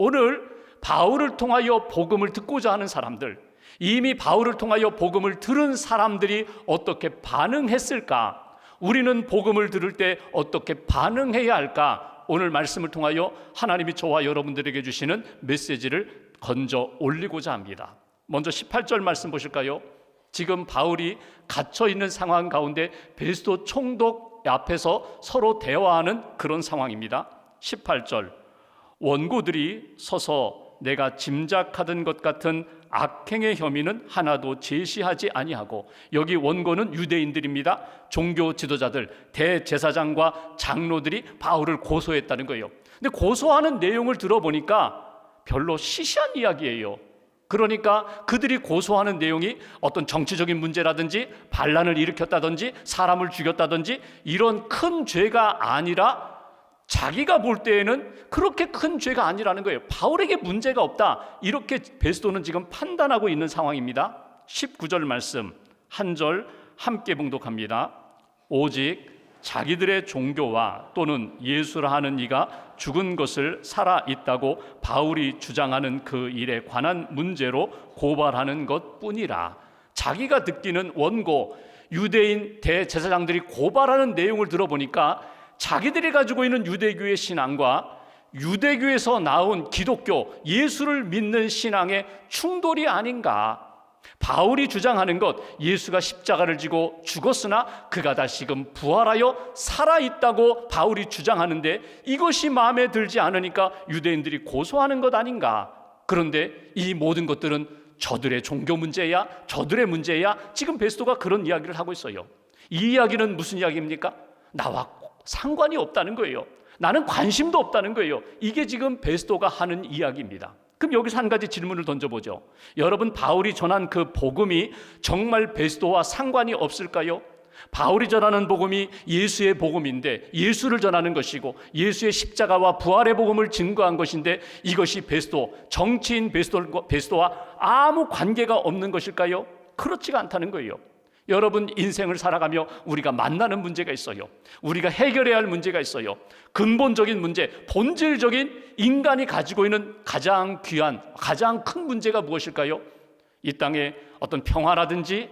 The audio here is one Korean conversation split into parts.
오늘 바울을 통하여 복음을 듣고자 하는 사람들, 이미 바울을 통하여 복음을 들은 사람들이 어떻게 반응했을까? 우리는 복음을 들을 때 어떻게 반응해야 할까? 오늘 말씀을 통하여 하나님이 저와 여러분들에게 주시는 메시지를 건져 올리고자 합니다. 먼저 18절 말씀 보실까요? 지금 바울이 갇혀있는 상황 가운데 베스도 총독 앞에서 서로 대화하는 그런 상황입니다. 18절, 원고들이 서서 내가 짐작하던 것 같은 악행의 혐의는 하나도 제시하지 아니하고, 여기 원고는 유대인들입니다. 종교 지도자들, 대제사장과 장로들이 바울을 고소했다는 거예요. 근데 고소하는 내용을 들어보니까 별로 시시한 이야기예요. 그러니까 그들이 고소하는 내용이 어떤 정치적인 문제라든지 반란을 일으켰다든지 사람을 죽였다든지 이런 큰 죄가 아니라 자기가 볼 때에는 그렇게 큰 죄가 아니라는 거예요. 바울에게 문제가 없다, 이렇게 베스도는 지금 판단하고 있는 상황입니다. 19절 말씀 한 절 함께 봉독합니다. 오직 자기들의 종교와 또는 예수라 하는 이가 죽은 것을 살아있다고 바울이 주장하는 그 일에 관한 문제로 고발하는 것뿐이라. 자기가 느끼는 원고, 유대인 대제사장들이 고발하는 내용을 들어보니까 자기들이 가지고 있는 유대교의 신앙과 유대교에서 나온 기독교, 예수를 믿는 신앙의 충돌이 아닌가. 바울이 주장하는 것, 예수가 십자가를 지고 죽었으나 그가 다시금 부활하여 살아있다고 바울이 주장하는데 이것이 마음에 들지 않으니까 유대인들이 고소하는 것 아닌가. 그런데 이 모든 것들은 저들의 종교 문제야, 저들의 문제야. 지금 베스도가 그런 이야기를 하고 있어요. 이 이야기는 무슨 이야기입니까? 나와 상관이 없다는 거예요. 나는 관심도 없다는 거예요. 이게 지금 베스도가 하는 이야기입니다. 그럼 여기서 한 가지 질문을 던져보죠. 여러분, 바울이 전한 그 복음이 정말 베스도와 상관이 없을까요? 바울이 전하는 복음이 예수의 복음인데, 예수를 전하는 것이고 예수의 십자가와 부활의 복음을 증거한 것인데, 이것이 베스도, 정치인 베스도와 아무 관계가 없는 것일까요? 그렇지가 않다는 거예요. 여러분, 인생을 살아가며 우리가 만나는 문제가 있어요. 우리가 해결해야 할 문제가 있어요. 근본적인 문제, 본질적인 인간이 가지고 있는 가장 귀한, 가장 큰 문제가 무엇일까요? 이 땅에 어떤 평화라든지,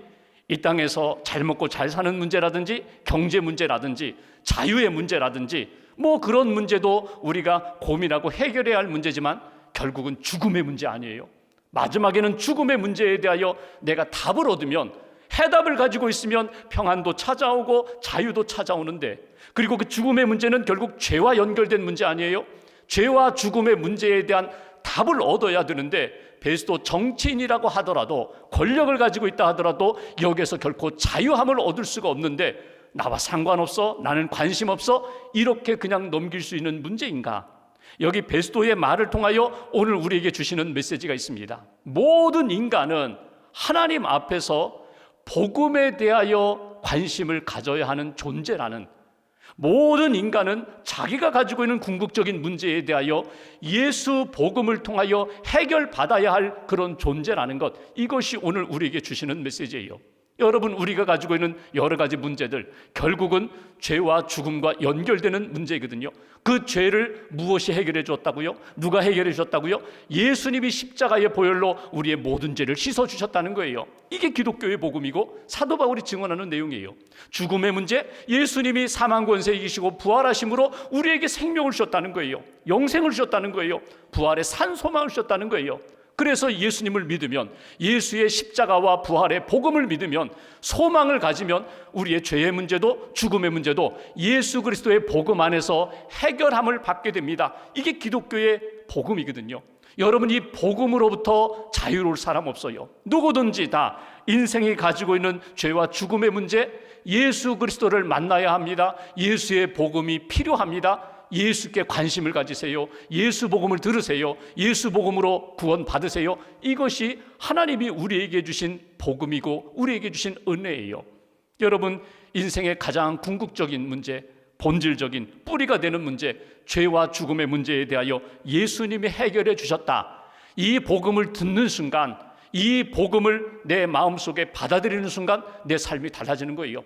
이 땅에서 잘 먹고 잘 사는 문제라든지, 경제 문제라든지, 자유의 문제라든지, 뭐 그런 문제도 우리가 고민하고 해결해야 할 문제지만 결국은 죽음의 문제 아니에요. 마지막에는 죽음의 문제에 대하여 내가 답을 얻으면, 해답을 가지고 있으면 평안도 찾아오고 자유도 찾아오는데, 그리고 그 죽음의 문제는 결국 죄와 연결된 문제 아니에요? 죄와 죽음의 문제에 대한 답을 얻어야 되는데, 베스도 정치인이라고 하더라도, 권력을 가지고 있다 하더라도 여기에서 결코 자유함을 얻을 수가 없는데, 나와 상관없어, 나는 관심 없어, 이렇게 그냥 넘길 수 있는 문제인가? 여기 베스도의 말을 통하여 오늘 우리에게 주시는 메시지가 있습니다. 모든 인간은 하나님 앞에서 복음에 대하여 관심을 가져야 하는 존재라는, 모든 인간은 자기가 가지고 있는 궁극적인 문제에 대하여 예수 복음을 통하여 해결받아야 할 그런 존재라는 것, 이것이 오늘 우리에게 주시는 메시지예요. 여러분, 우리가 가지고 있는 여러 가지 문제들, 결국은 죄와 죽음과 연결되는 문제거든요. 그 죄를 무엇이 해결해 줬다고요? 누가 해결해 줬다고요? 예수님이 십자가의 보혈로 우리의 모든 죄를 씻어 주셨다는 거예요. 이게 기독교의 복음이고 사도 바울이 증언하는 내용이에요. 죽음의 문제, 예수님이 사망 권세 이기시고 부활하심으로 우리에게 생명을 주셨다는 거예요. 영생을 주셨다는 거예요. 부활의 산 소망을 주셨다는 거예요. 그래서 예수님을 믿으면, 예수의 십자가와 부활의 복음을 믿으면, 소망을 가지면 우리의 죄의 문제도 죽음의 문제도 예수 그리스도의 복음 안에서 해결함을 받게 됩니다. 이게 기독교의 복음이거든요. 여러분, 이 복음으로부터 자유로울 사람 없어요. 누구든지 다 인생이 가지고 있는 죄와 죽음의 문제, 예수 그리스도를 만나야 합니다. 예수의 복음이 필요합니다. 예수께 관심을 가지세요. 예수 복음을 들으세요. 예수 복음으로 구원 받으세요. 이것이 하나님이 우리에게 주신 복음이고 우리에게 주신 은혜예요. 여러분, 인생의 가장 궁극적인 문제, 본질적인 뿌리가 되는 문제, 죄와 죽음의 문제에 대하여 예수님이 해결해 주셨다. 이 복음을 듣는 순간, 이 복음을 내 마음속에 받아들이는 순간 내 삶이 달라지는 거예요.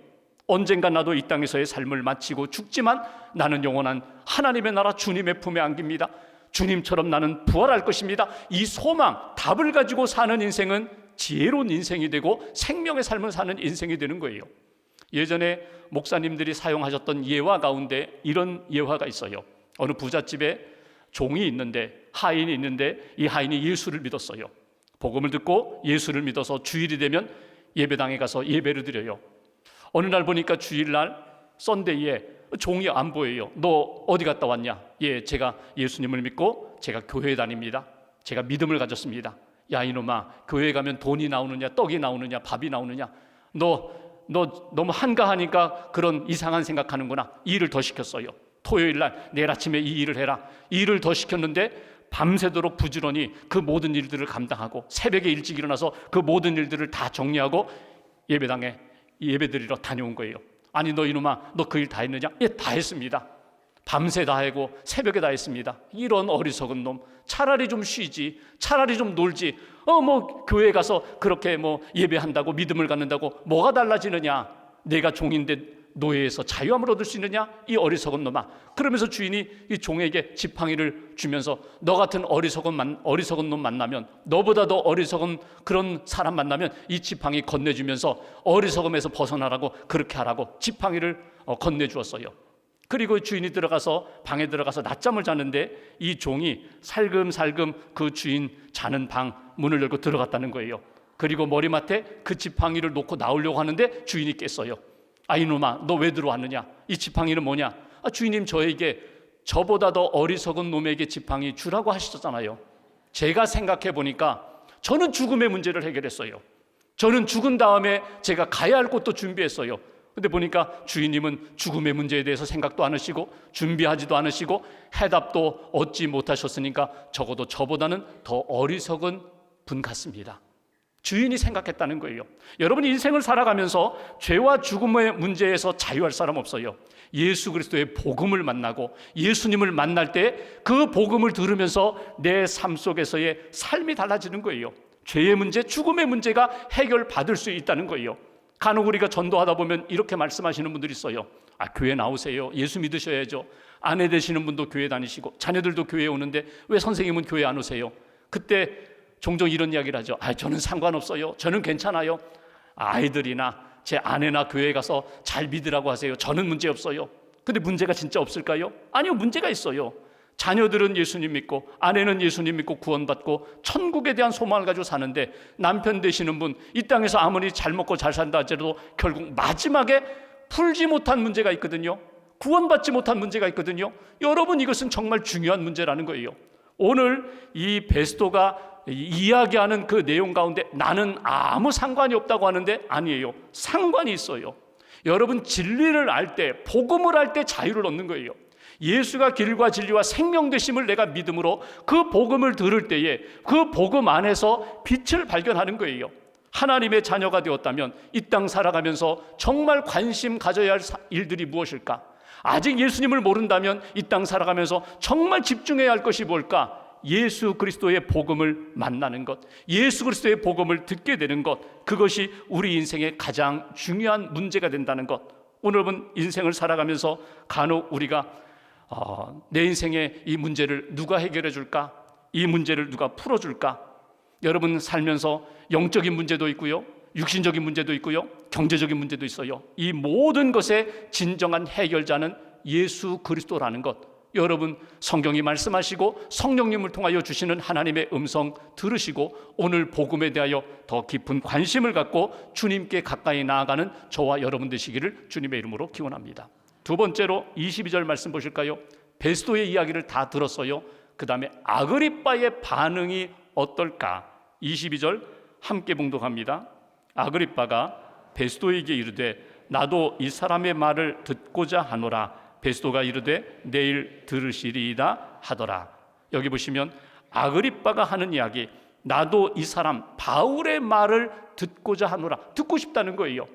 언젠가 나도 이 땅에서의 삶을 마치고 죽지만 나는 영원한 하나님의 나라 주님의 품에 안깁니다. 주님처럼 나는 부활할 것입니다. 이 소망, 답을 가지고 사는 인생은 지혜로운 인생이 되고 생명의 삶을 사는 인생이 되는 거예요. 예전에 목사님들이 사용하셨던 예화 가운데 이런 예화가 있어요. 어느 부잣집에 종이 있는데, 하인이 있는데, 이 하인이 예수를 믿었어요. 복음을 듣고 예수를 믿어서 주일이 되면 예배당에 가서 예배를 드려요. 어느 날 보니까 주일날 썬데이에 종이 안 보여요. 너 어디 갔다 왔냐? 예, 제가 예수님을 믿고 제가 교회에 다닙니다. 제가 믿음을 가졌습니다. 야 이놈아, 교회에 가면 돈이 나오느냐, 떡이 나오느냐, 밥이 나오느냐? 너 너무 한가하니까 그런 이상한 생각하는구나. 일을 더 시켰어요. 토요일날 내일 아침에 이 일을 해라. 일을 더 시켰는데 밤새도록 부지런히 그 모든 일들을 감당하고 새벽에 일찍 일어나서 그 모든 일들을 다 정리하고 예배당에 예배드리러 다녀온 거예요. 아니 너 이놈아, 너 그 일 다 했느냐? 예, 다 했습니다. 밤새 다 하고 새벽에 다 했습니다. 이런 어리석은 놈, 차라리 좀 쉬지, 차라리 좀 놀지. 뭐 교회 가서 그렇게 뭐 예배한다고 믿음을 갖는다고 뭐가 달라지느냐? 내가 종인데 노예에서 자유함을 얻을 수 있느냐? 이 어리석은 놈아. 그러면서 주인이 이 종에게 지팡이를 주면서 너 같은 어리석은 놈 만나면, 너보다 더 어리석은 그런 사람 만나면 이 지팡이 건네주면서 어리석음에서 벗어나라고 그렇게 하라고 지팡이를 건네주었어요. 그리고 주인이 들어가서 방에 들어가서 낮잠을 자는데 이 종이 살금살금 그 주인 자는 방 문을 열고 들어갔다는 거예요. 그리고 머리맡에 그 지팡이를 놓고 나오려고 하는데 주인이 깼어요. 아 이놈아, 너 왜 들어왔느냐? 이 지팡이는 뭐냐? 아, 주인님 저에게 저보다 더 어리석은 놈에게 지팡이 주라고 하시잖아요. 제가 생각해 보니까 저는 죽음의 문제를 해결했어요. 저는 죽은 다음에 제가 가야 할 곳도 준비했어요. 근데 보니까 주인님은 죽음의 문제에 대해서 생각도 안 하시고 준비하지도 않으시고 해답도 얻지 못하셨으니까 적어도 저보다는 더 어리석은 분 같습니다. 주인이 생각했다는 거예요. 여러분 인생을 살아가면서 죄와 죽음의 문제에서 자유할 사람 없어요. 예수 그리스도의 복음을 만나고 예수님을 만날 때 그 복음을 들으면서 내 삶 속에서의 삶이 달라지는 거예요. 죄의 문제, 죽음의 문제가 해결받을 수 있다는 거예요. 간혹 우리가 전도하다 보면 이렇게 말씀하시는 분들이 있어요. 아, 교회 나오세요. 예수 믿으셔야죠. 아내 되시는 분도 교회 다니시고 자녀들도 교회에 오는데 왜 선생님은 교회 안 오세요? 그때 종종 이런 이야기를 하죠. 아, 저는 상관없어요. 저는 괜찮아요. 아이들이나 제 아내나 교회에 가서 잘 믿으라고 하세요. 저는 문제 없어요. 근데 문제가 진짜 없을까요? 아니요, 문제가 있어요. 자녀들은 예수님 믿고 아내는 예수님 믿고 구원받고 천국에 대한 소망을 가지고 사는데 남편 되시는 분 이 땅에서 아무리 잘 먹고 잘 산다 하더라도 결국 마지막에 풀지 못한 문제가 있거든요. 구원받지 못한 문제가 있거든요. 여러분 이것은 정말 중요한 문제라는 거예요. 오늘 이 베스도가 이야기하는 그 내용 가운데 나는 아무 상관이 없다고 하는데 아니에요. 상관이 있어요. 여러분 진리를 알 때, 복음을 알 때 자유를 얻는 거예요. 예수가 길과 진리와 생명 되심을 내가 믿음으로 그 복음을 들을 때에 그 복음 안에서 빛을 발견하는 거예요. 하나님의 자녀가 되었다면 이 땅 살아가면서 정말 관심 가져야 할 일들이 무엇일까? 아직 예수님을 모른다면 이 땅 살아가면서 정말 집중해야 할 것이 뭘까? 예수 그리스도의 복음을 만나는 것, 예수 그리스도의 복음을 듣게 되는 것, 그것이 우리 인생의 가장 중요한 문제가 된다는 것. 오늘은 인생을 살아가면서 간혹 우리가 내 인생의 이 문제를 누가 해결해 줄까? 이 문제를 누가 풀어줄까? 여러분 살면서 영적인 문제도 있고요, 육신적인 문제도 있고요, 경제적인 문제도 있어요. 이 모든 것의 진정한 해결자는 예수 그리스도라는 것. 여러분 성경이 말씀하시고 성령님을 통하여 주시는 하나님의 음성 들으시고 오늘 복음에 대하여 더 깊은 관심을 갖고 주님께 가까이 나아가는 저와 여러분 되시기를 주님의 이름으로 기원합니다. 두 번째로 22절 말씀 보실까요? 베스도의 이야기를 다 들었어요. 그 다음에 아그리빠의 반응이 어떨까? 22절 함께 봉독합니다. 아그리빠가 베스도에게 이르되 나도 이 사람의 말을 듣고자 하노라. 베스도가 이르되 내일 들으시리이다 하더라. 여기 보시면 아그리빠가 하는 이야기, 나도 이 사람 바울의 말을 듣고자 하노라. 듣고 싶다는 거예요.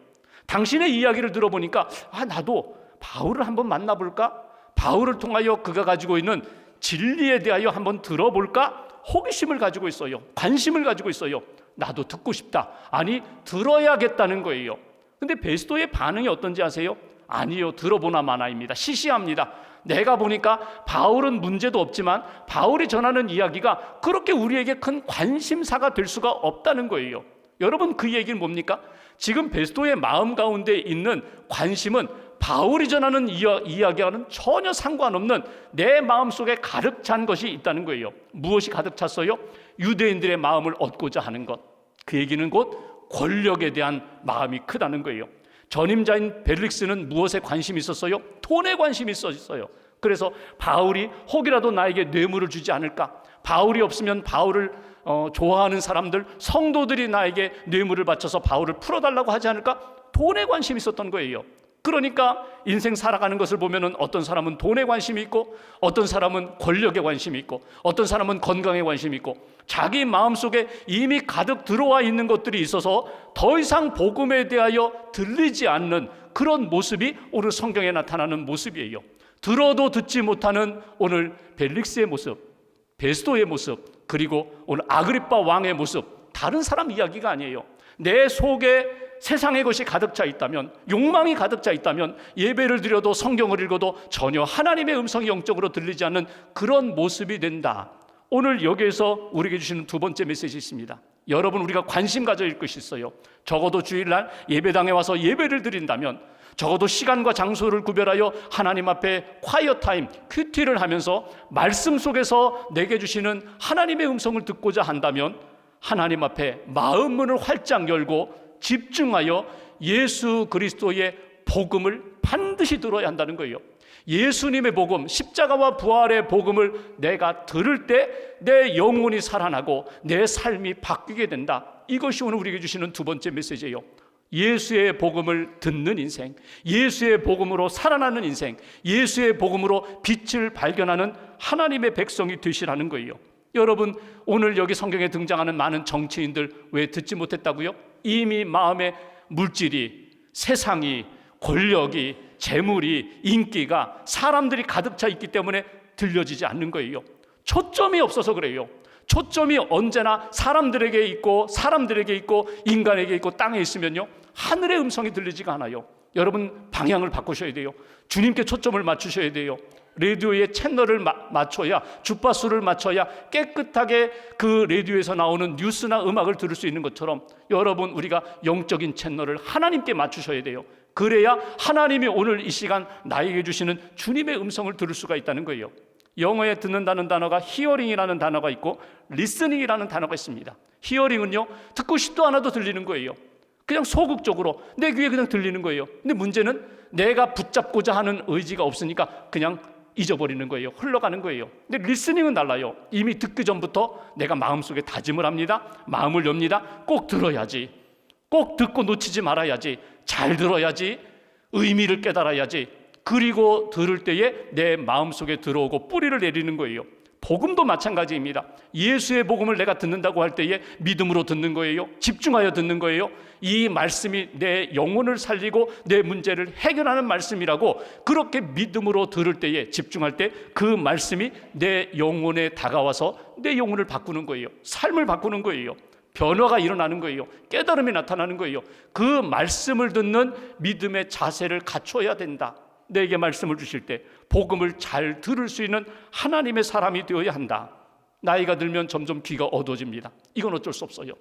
당신의 이야기를 들어보니까 나도 바울을 한번 만나볼까? 바울을 통하여 그가 가지고 있는 진리에 대하여 한번 들어볼까? 호기심을 가지고 있어요. 관심을 가지고 있어요. 나도 듣고 싶다. 아니 들어야겠다는 거예요. 근데 베스도의 반응이 어떤지 아세요? 아니요, 들어보나 마나입니다. 시시합니다. 내가 보니까 바울은 문제도 없지만 바울이 전하는 이야기가 그렇게 우리에게 큰 관심사가 될 수가 없다는 거예요. 여러분, 그 얘기는 뭡니까? 지금 베스도의 마음 가운데 있는 관심은 바울이 전하는 이야기와는 전혀 상관없는 내 마음속에 가득 찬 것이 있다는 거예요. 무엇이 가득 찼어요? 유대인들의 마음을 얻고자 하는 것. 그 얘기는 곧 권력에 대한 마음이 크다는 거예요. 전임자인 벨릭스는 무엇에 관심이 있었어요? 돈에 관심이 있었어요. 그래서 바울이 혹이라도 나에게 뇌물을 주지 않을까? 바울이 없으면 바울을 좋아하는 사람들, 성도들이 나에게 뇌물을 바쳐서 바울을 풀어달라고 하지 않을까? 돈에 관심이 있었던 거예요. 그러니까 인생 살아가는 것을 보면은 어떤 사람은 돈에 관심이 있고, 어떤 사람은 권력에 관심이 있고, 어떤 사람은 건강에 관심이 있고, 자기 마음속에 이미 가득 들어와 있는 것들이 있어서 더 이상 복음에 대하여 들리지 않는 그런 모습이 오늘 성경에 나타나는 모습이에요. 들어도 듣지 못하는 오늘 벨릭스의 모습, 베스도의 모습, 그리고 오늘 아그리빠 왕의 모습, 다른 사람 이야기가 아니에요. 내 속에 세상의 것이 가득 차 있다면, 욕망이 가득 차 있다면 예배를 드려도 성경을 읽어도 전혀 하나님의 음성이 영적으로 들리지 않는 그런 모습이 된다. 오늘 여기에서 우리에게 주시는 두 번째 메시지 있습니다. 여러분, 우리가 관심 가져야 것이 있어요. 적어도 주일날 예배당에 와서 예배를 드린다면, 적어도 시간과 장소를 구별하여 하나님 앞에 콰이어 타임, 큐티를 하면서 말씀 속에서 내게 주시는 하나님의 음성을 듣고자 한다면 하나님 앞에 마음 문을 활짝 열고 집중하여 예수 그리스도의 복음을 반드시 들어야 한다는 거예요. 예수님의 복음, 십자가와 부활의 복음을 내가 들을 때 내 영혼이 살아나고 내 삶이 바뀌게 된다. 이것이 오늘 우리에게 주시는 두 번째 메시지예요. 예수의 복음을 듣는 인생, 예수의 복음으로 살아나는 인생, 예수의 복음으로 빛을 발견하는 하나님의 백성이 되시라는 거예요. 여러분, 오늘 여기 성경에 등장하는 많은 정치인들 왜 듣지 못했다고요? 이미 마음에 물질이, 세상이, 권력이, 재물이, 인기가, 사람들이 가득 차 있기 때문에 들려지지 않는 거예요. 초점이 없어서 그래요. 초점이 언제나 사람들에게 있고, 인간에게 있고, 땅에 있으면요, 하늘의 음성이 들리지가 않아요. 여러분, 방향을 바꾸셔야 돼요. 주님께 초점을 맞추셔야 돼요. 라디오의 채널을 맞춰야, 주파수를 맞춰야 깨끗하게 그 라디오에서 나오는 뉴스나 음악을 들을 수 있는 것처럼 여러분, 우리가 영적인 채널을 하나님께 맞추셔야 돼요. 그래야 하나님이 오늘 이 시간 나에게 주시는 주님의 음성을 들을 수가 있다는 거예요. 영어에 듣는다는 단어가 히어링이라는 단어가 있고 리스닝이라는 단어가 있습니다. 히어링은요, 듣고 싶도 않아도 들리는 거예요. 그냥 소극적으로 내 귀에 그냥 들리는 거예요. 근데 문제는 내가 붙잡고자 하는 의지가 없으니까 그냥 잊어버리는 거예요. 흘러가는 거예요. 근데 리스닝은 달라요. 이미 듣기 전부터 내가 마음속에 다짐을 합니다. 마음을 엽니다. 꼭 들어야지, 꼭 듣고 놓치지 말아야지, 잘 들어야지, 의미를 깨달아야지. 그리고 들을 때에 내 마음속에 들어오고 뿌리를 내리는 거예요. 복음도 마찬가지입니다. 예수의 복음을 내가 듣는다고 할 때에 믿음으로 듣는 거예요. 집중하여 듣는 거예요. 이 말씀이 내 영혼을 살리고 내 문제를 해결하는 말씀이라고 그렇게 믿음으로 들을 때에, 집중할 때 그 말씀이 내 영혼에 다가와서 내 영혼을 바꾸는 거예요. 삶을 바꾸는 거예요. 변화가 일어나는 거예요. 깨달음이 나타나는 거예요. 그 말씀을 듣는 믿음의 자세를 갖춰야 된다. 내게 말씀을 주실 때 복음을 잘 들을 수 있는 하나님의 사람이 되어야 한다. 나이가 들면 점점 귀가 어두워집니다. 이건 어쩔 수 없어요.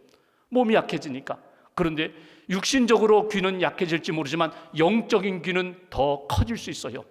몸이 약해지니까. 그런데 육신적으로 귀는 약해질지 모르지만 영적인 귀는 더 커질 수 있어요.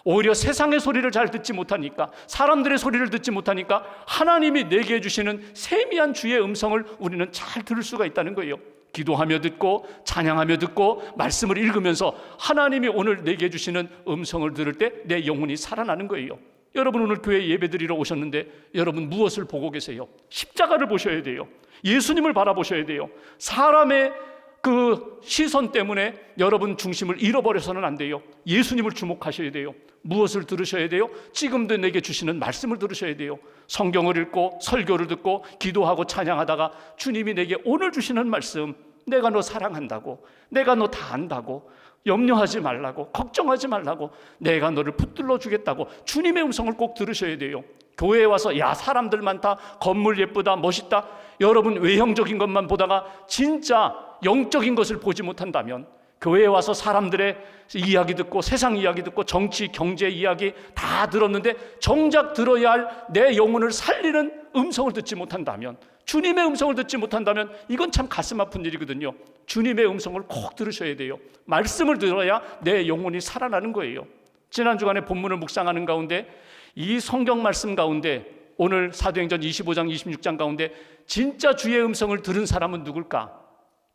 오히려 세상의 소리를 잘 듣지 못하니까, 사람들의 소리를 듣지 못하니까 하나님이 내게 주시는 세미한 주의 음성을 우리는 잘 들을 수가 있다는 거예요. 기도하며 듣고 찬양하며 듣고 말씀을 읽으면서 하나님이 오늘 내게 주시는 음성을 들을 때 내 영혼이 살아나는 거예요. 여러분, 오늘 교회 예배드리러 오셨는데 여러분 무엇을 보고 계세요? 십자가를 보셔야 돼요. 예수님을 바라보셔야 돼요. 사람의 그 시선 때문에 여러분 중심을 잃어버려서는 안 돼요. 예수님을 주목하셔야 돼요. 무엇을 들으셔야 돼요? 지금도 내게 주시는 말씀을 들으셔야 돼요. 성경을 읽고 설교를 듣고 기도하고 찬양하다가 주님이 내게 오늘 주시는 말씀, 내가 너 사랑한다고, 내가 너 다 안다고, 염려하지 말라고, 걱정하지 말라고, 내가 너를 붙들러 주겠다고 주님의 음성을 꼭 들으셔야 돼요. 교회에 와서 야, 사람들 많다, 건물 예쁘다, 멋있다, 여러분 외형적인 것만 보다가 진짜 영적인 것을 보지 못한다면, 교회에 와서 사람들의 이야기 듣고 세상 이야기 듣고 정치, 경제 이야기 다 들었는데 정작 들어야 할 내 영혼을 살리는 음성을 듣지 못한다면, 주님의 음성을 듣지 못한다면 이건 참 가슴 아픈 일이거든요. 주님의 음성을 꼭 들으셔야 돼요. 말씀을 들어야 내 영혼이 살아나는 거예요. 지난 주간에 본문을 묵상하는 가운데 이 성경 말씀 가운데 오늘 사도행전 25장 26장 가운데 진짜 주의 음성을 들은 사람은 누굴까?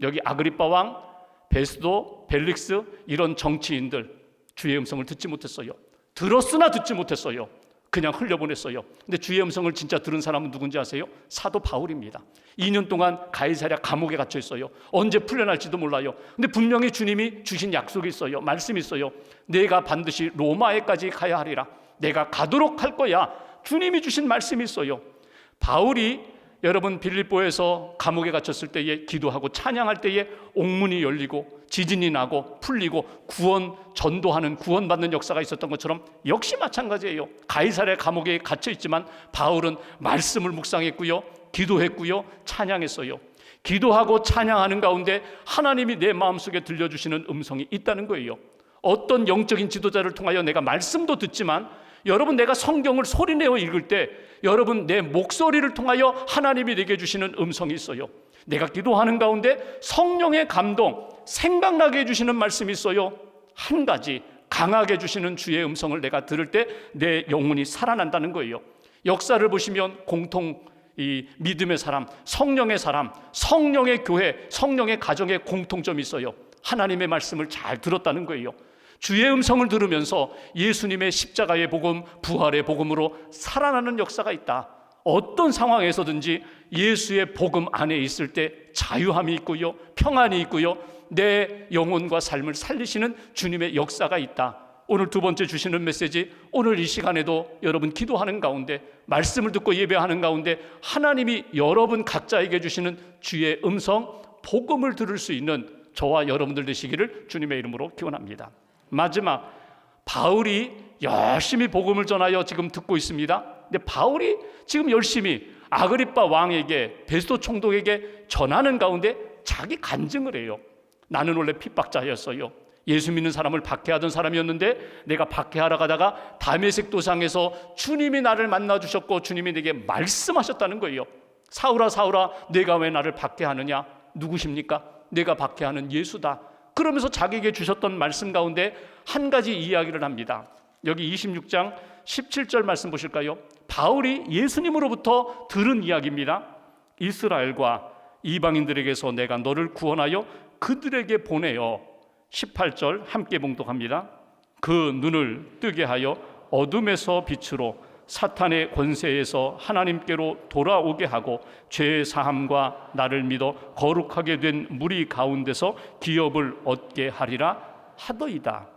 여기 아그리빠 왕, 베스도, 벨릭스 이런 정치인들 주의 음성을 듣지 못했어요. 들었으나 듣지 못했어요. 그냥 흘려보냈어요. 근데 주의 음성을 진짜 들은 사람은 누군지 아세요? 사도 바울입니다. 2년 동안 가이사랴 감옥에 갇혀 있어요. 언제 풀려날지도 몰라요. 근데 분명히 주님이 주신 약속이 있어요. 말씀이 있어요. 내가 반드시 로마에까지 가야 하리라. 내가 가도록 할 거야. 주님이 주신 말씀이 있어요. 바울이 여러분 빌립보에서 감옥에 갇혔을 때에 기도하고 찬양할 때에 옥문이 열리고 지진이 나고 풀리고 구원 전도하는 구원받는 역사가 있었던 것처럼 역시 마찬가지예요. 가이사랴 감옥에 갇혀 있지만 바울은 말씀을 묵상했고요, 기도했고요, 찬양했어요. 기도하고 찬양하는 가운데 하나님이 내 마음속에 들려주시는 음성이 있다는 거예요. 어떤 영적인 지도자를 통하여 내가 말씀도 듣지만 여러분 내가 성경을 소리내어 읽을 때 여러분 내 목소리를 통하여 하나님이 내게 주시는 음성이 있어요. 내가 기도하는 가운데 성령의 감동, 생각나게 해주시는 말씀이 있어요. 한 가지 강하게 주시는 주의 음성을 내가 들을 때 내 영혼이 살아난다는 거예요. 역사를 보시면 공통 이 믿음의 사람, 성령의 사람, 성령의 교회, 성령의 가정에 공통점이 있어요. 하나님의 말씀을 잘 들었다는 거예요. 주의 음성을 들으면서 예수님의 십자가의 복음, 부활의 복음으로 살아나는 역사가 있다. 어떤 상황에서든지 예수의 복음 안에 있을 때 자유함이 있고요, 평안이 있고요, 내 영혼과 삶을 살리시는 주님의 역사가 있다. 오늘 두 번째 주시는 메시지, 오늘 이 시간에도 여러분 기도하는 가운데 말씀을 듣고 예배하는 가운데 하나님이 여러분 각자에게 주시는 주의 음성, 복음을 들을 수 있는 저와 여러분들 되시기를 주님의 이름으로 기원합니다. 마지막, 바울이 열심히 복음을 전하여 지금 듣고 있습니다. 근데 바울이 지금 열심히 아그리빠 왕에게, 베스도 총독에게 전하는 가운데 자기 간증을 해요. 나는 원래 핍박자였어요. 예수 믿는 사람을 박해하던 사람이었는데 내가 박해하러 가다가 다메섹 도상에서 주님이 나를 만나 주셨고 주님이 내게 말씀하셨다는 거예요. 사울아 사울아 내가 왜 나를 박해하느냐? 누구십니까? 내가 박해하는 예수다. 그러면서 자기에게 주셨던 말씀 가운데 한 가지 이야기를 합니다. 여기 26장 17절 말씀 보실까요? 바울이 예수님으로부터 들은 이야기입니다. 이스라엘과 이방인들에게서 내가 너를 구원하여 그들에게 보내어 18절 함께 봉독합니다. 그 눈을 뜨게 하여 어둠에서 빛으로 사탄의 권세에서 하나님께로 돌아오게 하고 죄의 사함과 나를 믿어 거룩하게 된 무리 가운데서 기업을 얻게 하리라 하더이다.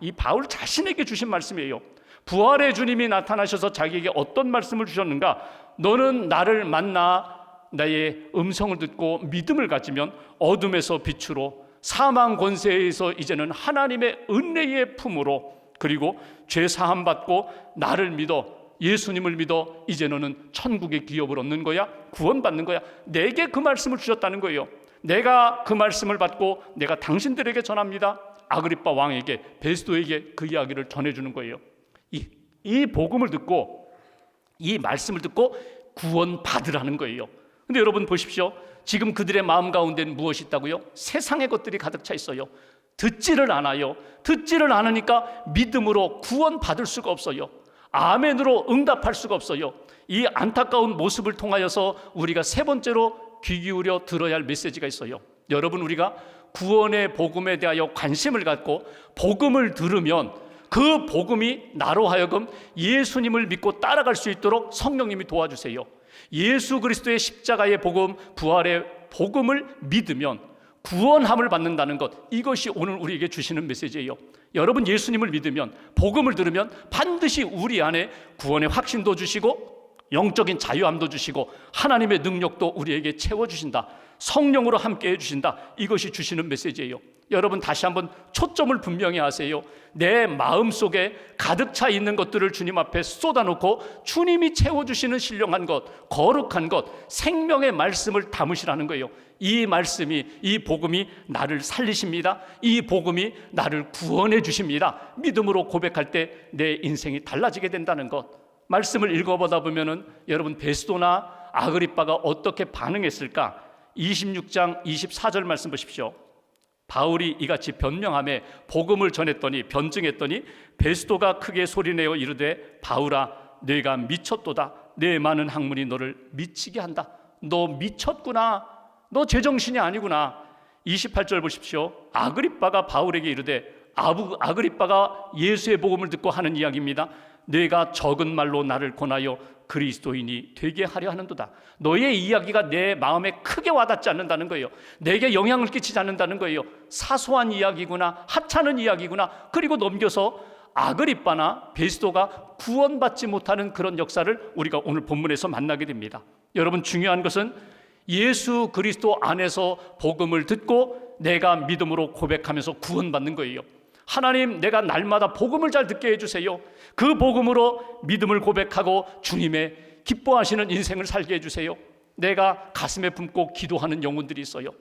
이 바울 자신에게 주신 말씀이에요. 부활의 주님이 나타나셔서 자기에게 어떤 말씀을 주셨는가? 너는 나를 만나 나의 음성을 듣고 믿음을 가지면 어둠에서 빛으로 사망 권세에서 이제는 하나님의 은혜의 품으로, 그리고 죄 사함 받고 나를 믿어 예수님을 믿어 이제 너는 천국의 기업을 얻는 거야, 구원받는 거야. 내게 그 말씀을 주셨다는 거예요. 내가 그 말씀을 받고 내가 당신들에게 전합니다. 아그리빠 왕에게, 베스도에게 그 이야기를 전해주는 거예요. 이 복음을 듣고 이 말씀을 듣고 구원 받으라는 거예요. 근데 여러분 보십시오. 지금 그들의 마음 가운데는 무엇이 있다고요? 세상의 것들이 가득 차 있어요. 듣지를 않아요. 듣지를 않으니까 믿음으로 구원 받을 수가 없어요. 아멘으로 응답할 수가 없어요. 이 안타까운 모습을 통하여서 우리가 세 번째로 귀 기울여 들어야 할 메시지가 있어요. 여러분, 우리가 구원의 복음에 대하여 관심을 갖고 복음을 들으면 그 복음이 나로 하여금 예수님을 믿고 따라갈 수 있도록 성령님이 도와주세요. 예수 그리스도의 십자가의 복음, 부활의 복음을 믿으면 구원함을 받는다는 것, 이것이 오늘 우리에게 주시는 메시지예요. 여러분, 예수님을 믿으면, 복음을 들으면 반드시 우리 안에 구원의 확신도 주시고 영적인 자유함도 주시고 하나님의 능력도 우리에게 채워주신다. 성령으로 함께 해주신다. 이것이 주시는 메시지예요. 여러분 다시 한번 초점을 분명히 하세요. 내 마음속에 가득 차 있는 것들을 주님 앞에 쏟아놓고 주님이 채워주시는 신령한 것, 거룩한 것, 생명의 말씀을 담으시라는 거예요. 이 말씀이, 이 복음이 나를 살리십니다. 이 복음이 나를 구원해 주십니다. 믿음으로 고백할 때 내 인생이 달라지게 된다는 것. 말씀을 읽어보다 보면은 여러분 베스도나 아그리빠가 어떻게 반응했을까? 26장 24절 말씀 보십시오. 바울이 이같이 변명하며 복음을 전했더니 변증했더니 베스도가 크게 소리내어 이르되 바울아 네가 미쳤도다. 내 많은 학문이 너를 미치게 한다. 너 미쳤구나. 너 제정신이 아니구나. 28절 보십시오. 아그리빠가 바울에게 이르되 아그리빠가 예수의 복음을 듣고 하는 이야기입니다. 네가 적은 말로 나를 권하여 그리스도인이 되게 하려 하는도다. 너의 이야기가 내 마음에 크게 와닿지 않는다는 거예요. 내게 영향을 끼치지 않는다는 거예요. 사소한 이야기구나, 하찮은 이야기구나. 그리고 넘겨서 아그리빠나 베스도가 구원받지 못하는 그런 역사를 우리가 오늘 본문에서 만나게 됩니다. 여러분 중요한 것은 예수 그리스도 안에서 복음을 듣고 내가 믿음으로 고백하면서 구원받는 거예요. 하나님, 내가 날마다 복음을 잘 듣게 해주세요. 그 복음으로 믿음을 고백하고 주님의 기뻐하시는 인생을 살게 해주세요. 내가 가슴에 품고 기도하는 영혼들이 있어요.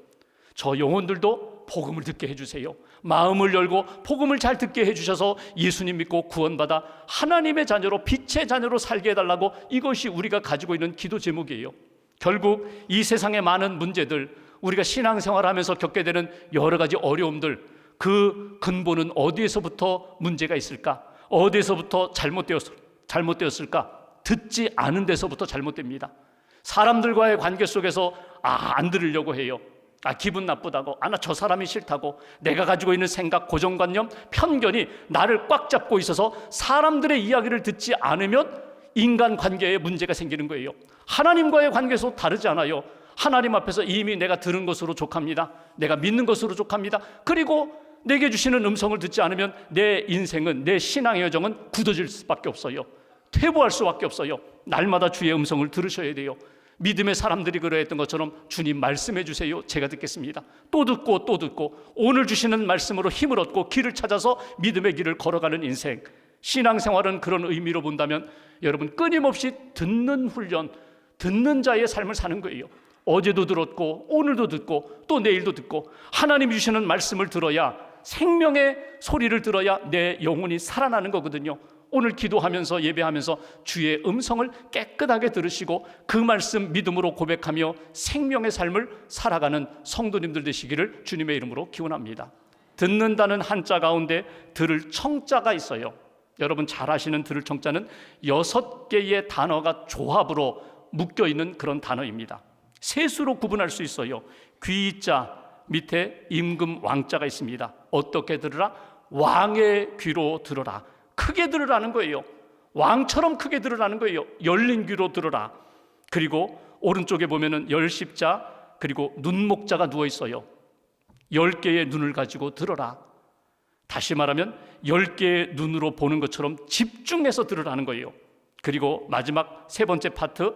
저 영혼들도 복음을 듣게 해주세요. 마음을 열고 복음을 잘 듣게 해주셔서 예수님 믿고 구원받아 하나님의 자녀로, 빛의 자녀로 살게 해달라고, 이것이 우리가 가지고 있는 기도 제목이에요. 결국 이 세상의 많은 문제들, 우리가 신앙생활하면서 겪게 되는 여러 가지 어려움들, 그 근본은 어디에서부터 문제가 있을까? 어디에서부터 잘못되었을까? 듣지 않은 데서부터 잘못됩니다. 사람들과의 관계 속에서 안 들으려고 해요. 기분 나쁘다고, 나 저 사람이 싫다고, 내가 가지고 있는 생각, 고정관념, 편견이 나를 꽉 잡고 있어서 사람들의 이야기를 듣지 않으면 인간관계에 문제가 생기는 거예요. 하나님과의 관계에서 다르지 않아요. 하나님 앞에서 이미 내가 들은 것으로 족합니다. 내가 믿는 것으로 족합니다. 그리고 내게 주시는 음성을 듣지 않으면 내 인생은, 내 신앙의 여정은 굳어질 수밖에 없어요. 퇴보할 수밖에 없어요. 날마다 주의 음성을 들으셔야 돼요. 믿음의 사람들이 그러했던 것처럼 주님 말씀해 주세요. 제가 듣겠습니다. 또 듣고 또 듣고, 오늘 주시는 말씀으로 힘을 얻고 길을 찾아서 믿음의 길을 걸어가는 인생. 신앙생활은 그런 의미로 본다면 여러분 끊임없이 듣는 훈련, 듣는 자의 삶을 사는 거예요. 어제도 들었고 오늘도 듣고 또 내일도 듣고, 하나님 주시는 말씀을 들어야, 생명의 소리를 들어야 내 영혼이 살아나는 거거든요. 오늘 기도하면서 예배하면서 주의 음성을 깨끗하게 들으시고 그 말씀 믿음으로 고백하며 생명의 삶을 살아가는 성도님들 되시기를 주님의 이름으로 기원합니다. 듣는다는 한자 가운데 들을 청자가 있어요. 여러분 잘 아시는 들을 청자는 6개의 단어가 조합으로 묶여있는 그런 단어입니다. 셋으로 구분할 수 있어요. 귀자 밑에 임금 왕자가 있습니다. 어떻게 들으라? 왕의 귀로 들으라. 크게 들으라는 거예요. 왕처럼 크게 들으라는 거예요. 열린 귀로 들으라. 그리고 오른쪽에 보면은 열십자, 그리고 눈목자가 누워 있어요. 10개의 눈을 가지고 들어라. 다시 말하면 10개의 눈으로 보는 것처럼 집중해서 들으라는 거예요. 그리고 마지막 세 번째 파트,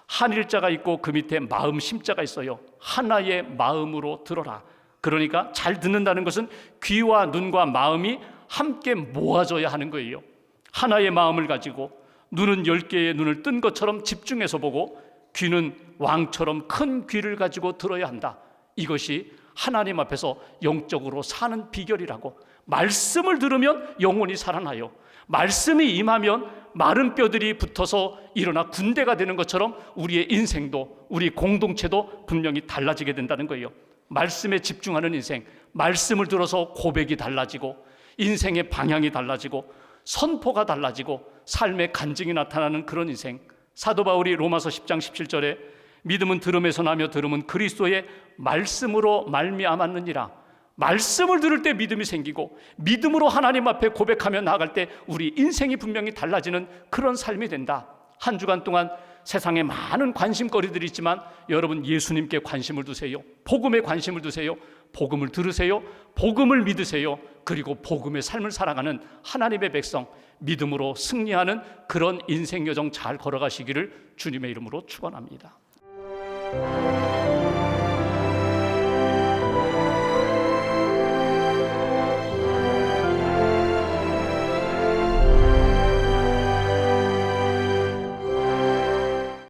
한일자가 있고 그 밑에 마음 심자가 있어요. 하나의 마음으로 들어라. 그러니까 잘 듣는다는 것은 귀와 눈과 마음이 함께 모아져야 하는 거예요. 하나의 마음을 가지고, 눈은 10개의 눈을 뜬 것처럼 집중해서 보고, 귀는 왕처럼 큰 귀를 가지고 들어야 한다. 이것이 하나님 앞에서 영적으로 사는 비결이라고. 말씀을 들으면 영혼이 살아나요. 말씀이 임하면 마른 뼈들이 붙어서 일어나 군대가 되는 것처럼 우리의 인생도, 우리 공동체도 분명히 달라지게 된다는 거예요. 말씀에 집중하는 인생, 말씀을 들어서 고백이 달라지고, 인생의 방향이 달라지고, 선포가 달라지고, 삶의 간증이 나타나는 그런 인생. 사도 바울이 로마서 10장 17절에 믿음은 들음에서 나며 들음은 그리스도의 말씀으로 말미암았느니라. 말씀을 들을 때 믿음이 생기고, 믿음으로 하나님 앞에 고백하며 나아갈 때 우리 인생이 분명히 달라지는 그런 삶이 된다. 한 주간 동안 세상에 많은 관심거리들이 있지만 여러분 예수님께 관심을 두세요. 복음에 관심을 두세요. 복음을 들으세요. 복음을 믿으세요. 그리고 복음의 삶을 살아가는 하나님의 백성, 믿음으로 승리하는 그런 인생 여정 잘 걸어가시기를 주님의 이름으로 축원합니다.